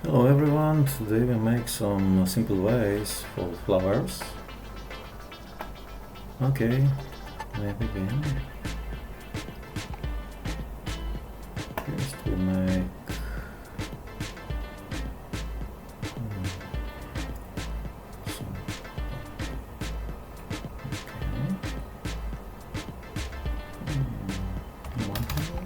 Hello everyone, today we make some simple vase for flowers. Okay, let's begin. First we make some, one hand.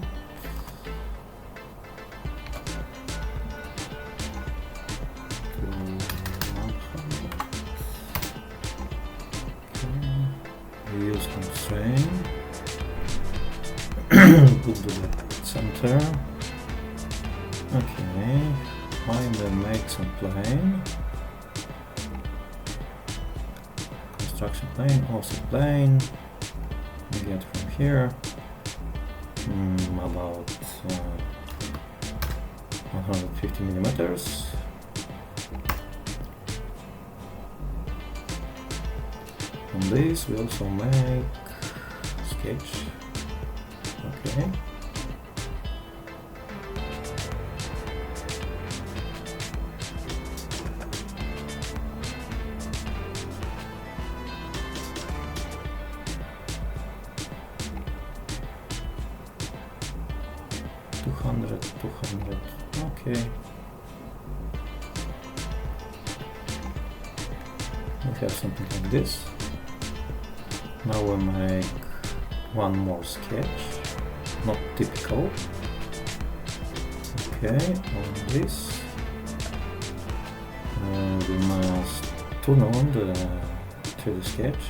We use constraint, put the center. Okay, I will make some plane. Construction plane, also plane. We get from here about 150 millimeters. On this we also make sketch. Okay. $200. Okay. We have something like this. Now we make one more sketch, not typical. Okay, on this we must turn on the 3D sketch.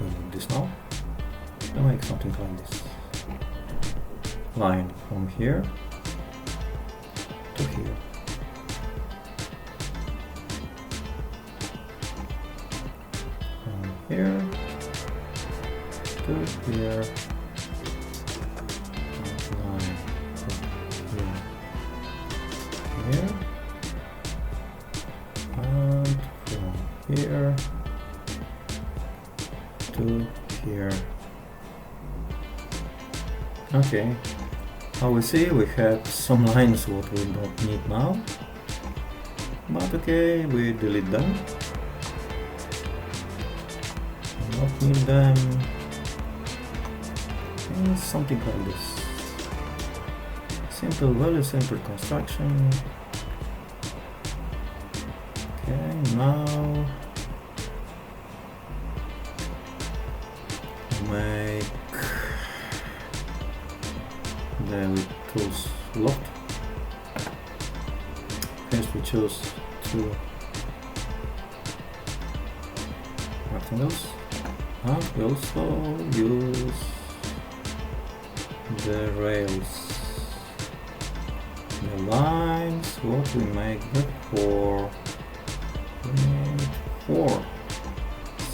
We need this now. I make something like this. Line from here to here. From here to here, line from here, and from here to here. Okay, how we see we have some lines what we don't need now, but okay, we delete them. Not need them. And something like this. Simple, very simple construction. Okay, now make the tools locked. First we choose two rectangles, and we also use the rails, the lines what we make before. We need 4,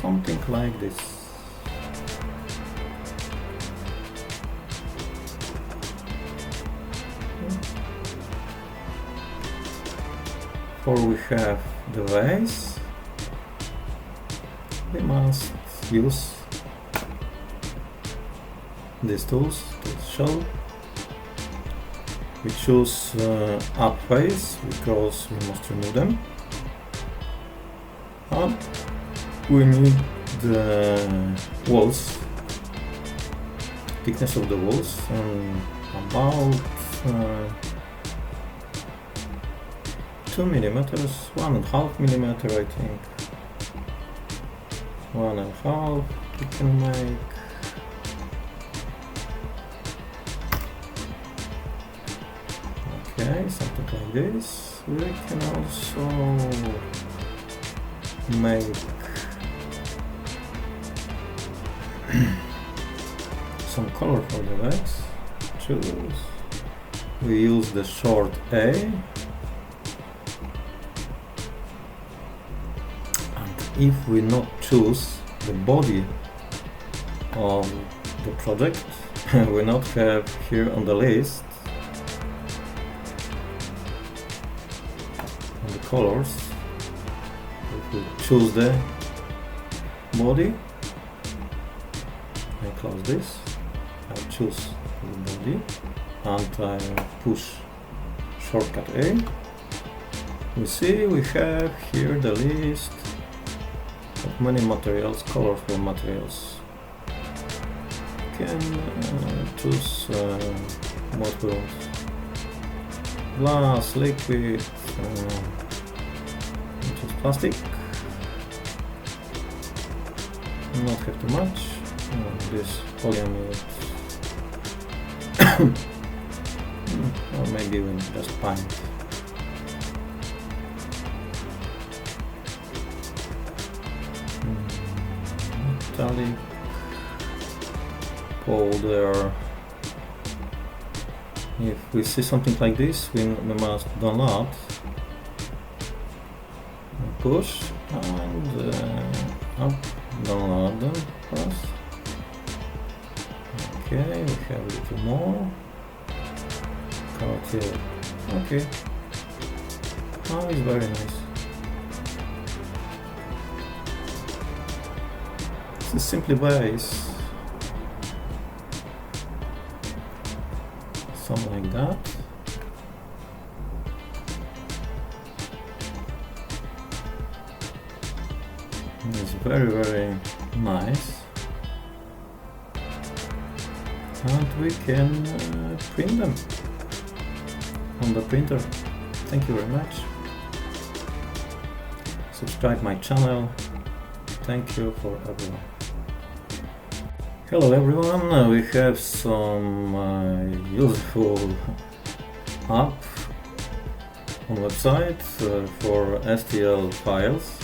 something like this. For we have the vase, we must use these tools to show. We choose up face because we must remove them, and we need the walls, thickness of the walls, about 2 millimeters, 1.5 millimeter, I think. 1.5 we can make. Okay, something like this. We can also make some color for the legs. Choose. We use the short A. If we not choose the body of the project, we not have here on the list on the colors. If we choose the body, I close this, I choose the body, and I push shortcut A, We see we have here the list of many materials, colorful materials. We can choose what we want. Glass, liquid, choose plastic. Not have too much. This polyamide. Or maybe even just paint. Metallic powder. If we see something like this, we must download, push, and up, download them first. Okay, we have a little more. Cartier. Okay. Oh, it's very nice. This is simply Vase. Something like that. It's very nice. And we can print them on the printer. Thank you very much. Subscribe my channel. Thank you for everyone. Hello everyone, we have some useful app on website for STL files.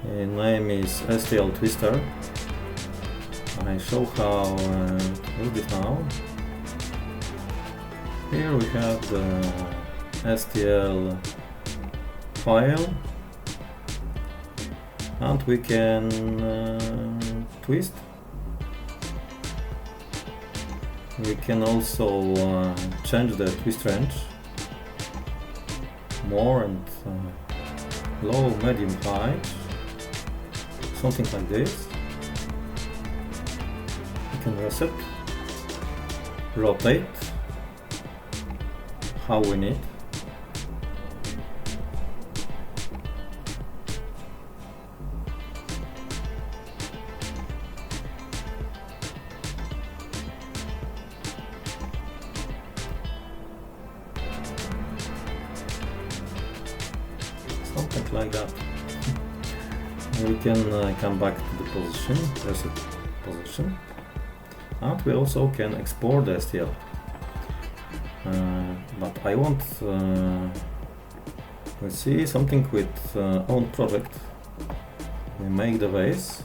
The name is STL Twister. I show how to use it now. Here we have the STL file, and we can twist. We can also change the twist range, more and low, medium, high, something like this. We can reset, rotate, how we need. Something like that. We can come back to the position, reset position, and we also can export the STL. But I want we see something with own project. We make the vase,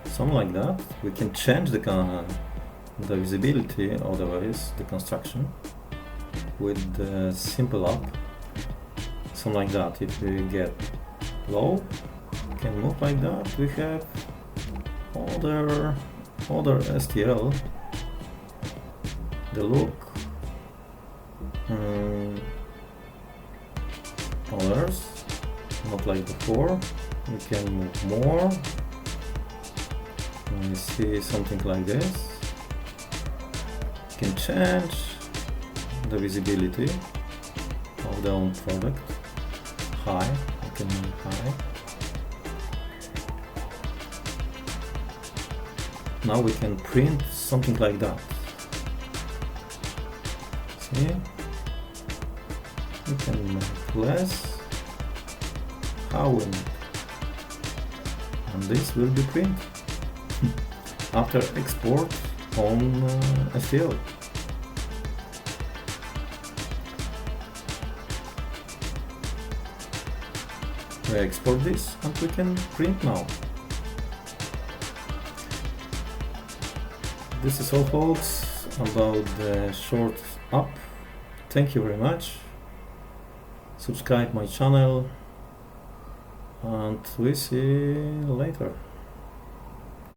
something like that. We can change the visibility of the vase, the construction, with the simple app. Something like that. If we get low, we can move like that. We have other STL, the look, others, not like before. We can move more. We see something like this. We can change the visibility of the own product. High, I can move high. Now we can print something like that. See? We can make less, how we need. And this will be printed after export on STL. We export this and we can print now. This is all, folks, about the short app. Thank you very much. Subscribe my channel and we see you later.